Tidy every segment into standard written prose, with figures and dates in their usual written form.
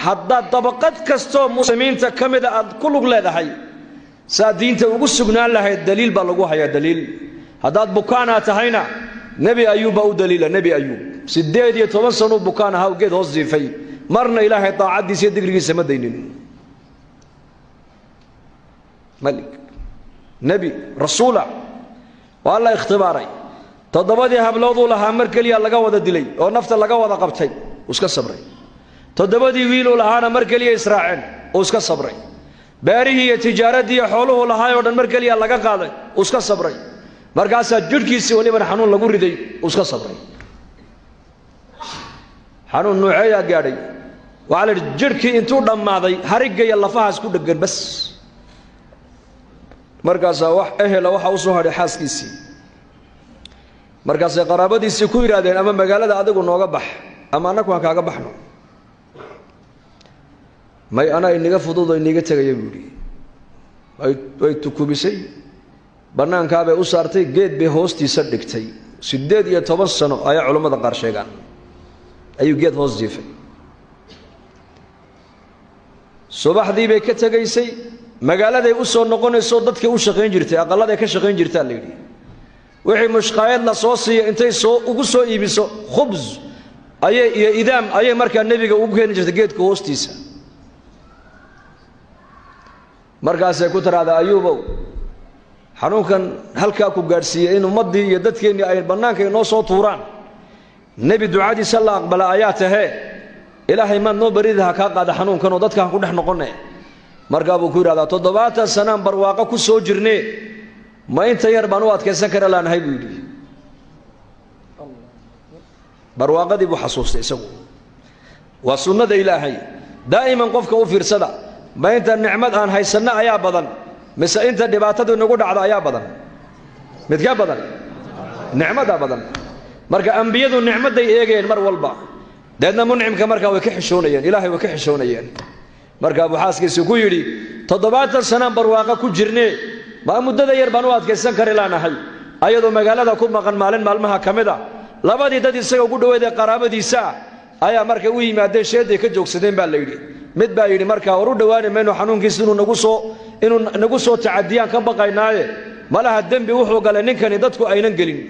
hadda dabaqad kasto muslimiinta kamida aad ku lug leedahay saadiinta ugu sugnaan lahayd daliil ba lagu hayaa daliil haddaad bukaana tahayna nabi ayuub u daliila nabi ayuub 18 sano bukaan ahaa geed hoos jiifay marna ilaahay taacadiisa digrigiisa ma daynin malik nabi rasuula walla ikhtibaaray todobadii habloodu lahaa mar kaliya laga wada dilay oo nafta laga wada qabtay iska sabray todobadii wiil lahaana mar kaliya israaceen oo iska sabray baarihi iyo tijaaradii xooluhu lahaa oo dhan mar kaliya laga qaaday oo iska sabray markaas jidhkiisa waliba xanuun lagu riday oo iska sabray xanuun nuucaya gaadhay wala jidhkii intuu dhamaaday hariga iyo lafahaas ku dhagan bas markaas wax ehela waxa uu soo hadhay xaaskiisii markaas qaraabadiisii ku yiraahdeen ama magaalada adigu nooga bax ama anaku aan kaaga baxno may ana inaga fududo inaga tagay buuri ay tukubisay banaanka bay u saartay geed bay hoostiisa dhigtay 18 sano ayaa culimada qaar sheegaan ayuu geed hoos jiifay subaxdii bay ka tagaysay magaaladay u soo noqonayso dadka u shaqeyn jirtay aqalada ka shaqeyn jirtay leeyahay wixii mushqaayad la soo siiyo intay soo ugu soo iibiso khubz ayay iyo idaam ayay markaa nabiga ugu keenin jirtay geedka hoostiisa markaas ay ku tiraahdaa ayuubow xanuunkan halka ku gaarsiiyay in ummadii iyo dadkeenii ay banaanka inoo soo tuuraan nabi ducadiisa la aqbala ayaatahe ilaahay ma noo baridaha ka qaada xanuunkan oo dadka ku dhex noqonay markaa buu ku yiraahdaa 7 sano barwaaqo ku soo jirnay ma inta yar baan u adkeysan kara laanahay buu yiri barwaaqadii buu xasuustay isagu waa sunnada ilaahay daa'iman qofka u fiirsada ma inta nicmad aan haysana ayaa badan mise inta dhibaatadu nagu dhacdo ayaa badan mid ka badan nicmada badan marka anbiyadu nicmaday eegeen mar walba dadna muncimka marka way ka xishoonayeen ilaahay way ka xishoonayeen marka abu xaaskiisu ku yiri 7 sano barwaaqo ku jirnay ma muddada yar baan u adkeysan kari laanahay ayadoo magaalada ku maqan maalin maalmaha kamida labadii dad isaga ugu dhaweeday qaraabadiisa ayaa marka u yimaadeen sheeday ka joogsadeen baa la yiri mid baa yiri marka war u dhawaanay meeno xanuunkiisu inuu nagu soo tacaadiyaan ka baqaynaaye malaha dambi wuxuu galay ninkani dadku aynan gelin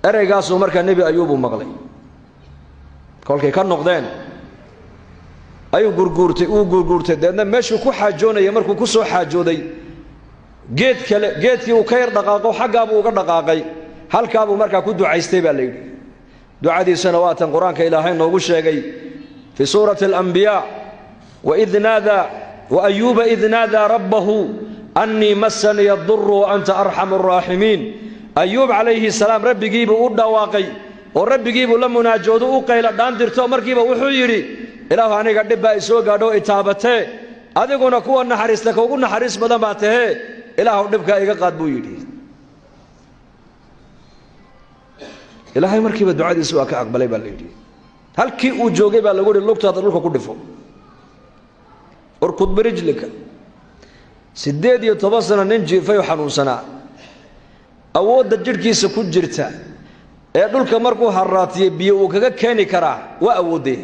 ereygaas marka nabi ayuub uu maqlay kolkay ka noqdeen ayuu gurgurtay dadna meeshu ku xaajoonay markuu ku soo xaajooday geedkii uu ka yar dhaqaaqo xagga buu uga dhaqaaqay halka buu marka ku ducaystay baa leeyahay ducadiisana waa tan quraanka ilaahay noogu sheegay fi suurati al-anbiya wa idnada wa ayyuba idnada rabbahu anni massani ad-durru wa anta arhamur rahimin ayyub alayhi salam rabbigiibu u dhawaaqay oo rabbigiibu la munaajoodo u qayla dhaan dirto markiiba wuxuu yiri ilaahu aniga dhibba isoo gaadho itaabatee adiguna kuwa naxariista ka ugu naxariis badan baa tahay ilaahu dhibka iga qaad buu yiri ilaahay markiiba ducadiisa waa ka aqbalay baa leeyahay halkii uu joogay baa lagu yiri lugtaada dhulka ku dhifo urkud birijlika 18 sano nin jiifay xanuunsanaa awoodda jidhkiisa ku jirta ee dhulka markuu haraatiyo biyo uu kaga keeni karaa waa awoodee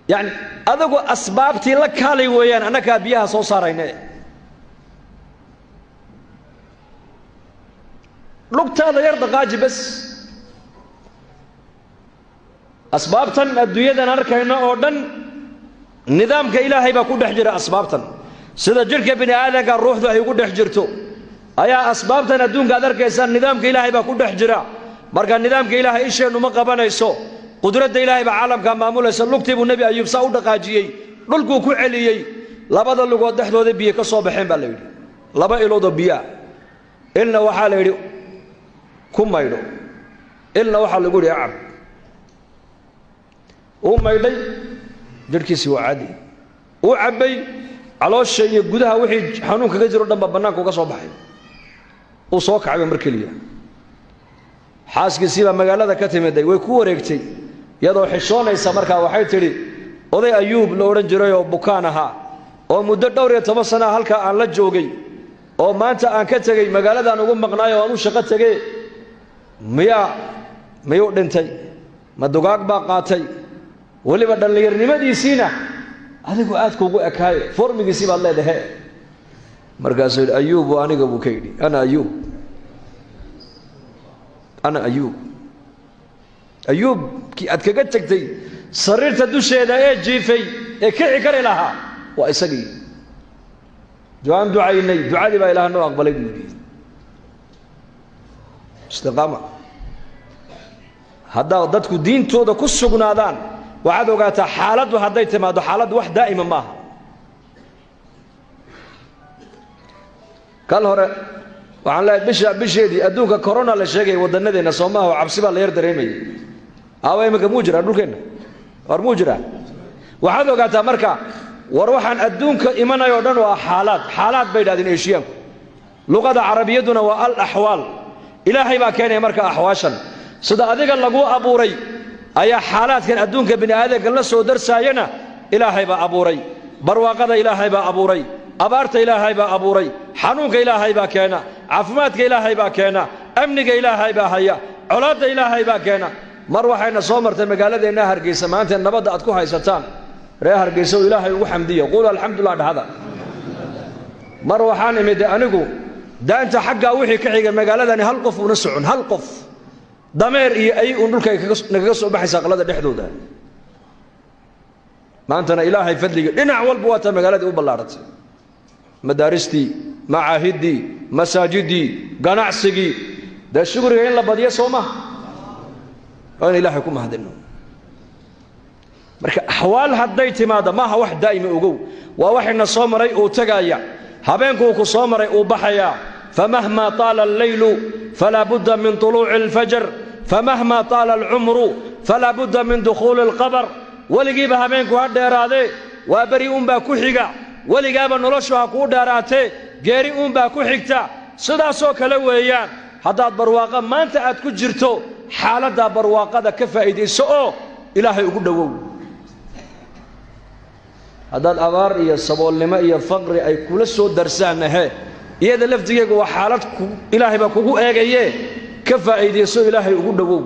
يعني أذكر أسبابتي لك هالي ويان أنا كابيها صو صارينه لقت هذا يرضى قاجي بس أسبابتن الدنيا نركينا أردن نظام كإلهي بكون حجر أسبابتن سيدا جرك بني آدم كان روح ذا يكون حجرته أيا أسبابتن الدون قادر كيسان نظام كإلهي بكون حجرة مركا نظام كإلهي إيش إنه ما قبنا يسوع قدرة إلهي بعالم كان معمول يسال لكتب النبي أيوب سعود قاجي للكو كعلي لبض اللقوة دحلو ذي بيه كصوبحين بالليل لبا إلو ذبيا إلنا وحال يريو كم يريو إلنا وحال يقول يا عم وما يلي جركي سوى عادي وعبي على الشيء يقودها وحي حنون كجزر دم بناك وكصوبحين وصوك عبي مركلية حاسك سيبا مقالة كتمدي ويكوريكتي يدو حشونaysa marka waxay tiri oday ayuub la oran jiray oo bukaanaha oo muddo dhowr iyo 10 sano halka aan la joogay oo maanta aan ka tagay magaalada aan ugu maqnaayo aan u shaqo tagay miyuu dhintay ma dugaag baa qaatay waliba dhallinyarnimadiisiina adigu aad kuugu ekaaye formigiisii baad leedahay markaasuu yidhi ayuubu aniga buu ka yidhi ana ayuub kii aad kaga tagtay sariirta dusheeda ee jiifay ee kici kari lahaa waa isagii ducaan ducaynay ducadii baa ilaah noo aqbalay buu yidhi istiqaama haddaa dadku diintooda ku sugnaadaan waxaad ogaataa xaaladdu hadday timaado xaaladdu wax daa'ima maaha kal hore waxaan leeyahay bisheedii adduunka corona la sheegay wadannadeenna Soomaaliya oo cabsi baa la yar dareemayay aaway imika muu jiraa dhulkeenna war muu jiraa waxaad ogaataa marka war waxaan adduunka imanayo dhan waa xaalaad bay yidhahdeen eeshiyaanku luqada carabiyaduna waa al axwaal ilaahay baa keenaya marka axwaashan sida adiga lagu abuuray ayaa xaalaadkan adduunka bini aadamka la soo darsaayana ilaahay baa abuuray barwaaqada ilaahay baa abuuray abaarta ilaahay baa abuuray xanuunka ilaahay baa keena caafimaadka ilaahay baa keena amniga ilaahay baa haya colaadda ilaahay baa keena mar waxayna soo martay magaaladeenna Hargeysa maanta nabadda aad ku haysataan reer Hargeysa oo ilaahay ugu xamdiyo qul alxamdulillah dhahada mar waxaan imid anigu daanta xagga wixii ka xiga magaaladani hal qof una socon hal qof dameer iyo ay uu dhulka naga soo baxaysa qalada dhexdooda maantana ilaahay fadliga dhinac walba waa ta magaalada u ballaaratay madaaristii macaahidii masaajidii ganacsigii da shukriga in la badiyo Soomaa oo ilaahay ku mahadino marka ahwaal hadday timaado maaha wax daa'ima ogow waa waxina soo maray oo tagaya habeenku ku soo maray oo baxaya famahma tala al-layl fala budda min tulu'i al-fajr famahma tala al-umru fala budda min dukhul al-qabr waligiiba habeenku ha dheeraade waa bari baa ku xiga waligaaba noloshu ha ku dheeraate geeri baa ku xigta sidaas oo kale weeyaan haddaad barwaaqa maanta aad ku jirto xaaladda barwaaqada ka faa'iideyso oo ilaahay ugu dhawow haddaad abaar iyo saboolnimo iyo faqri ay kula soo darsaanahe iyada laftigeegu waa xaalad ilaahay baa kugu eegaye ka faa'iideyso ilaahay ugu dhawow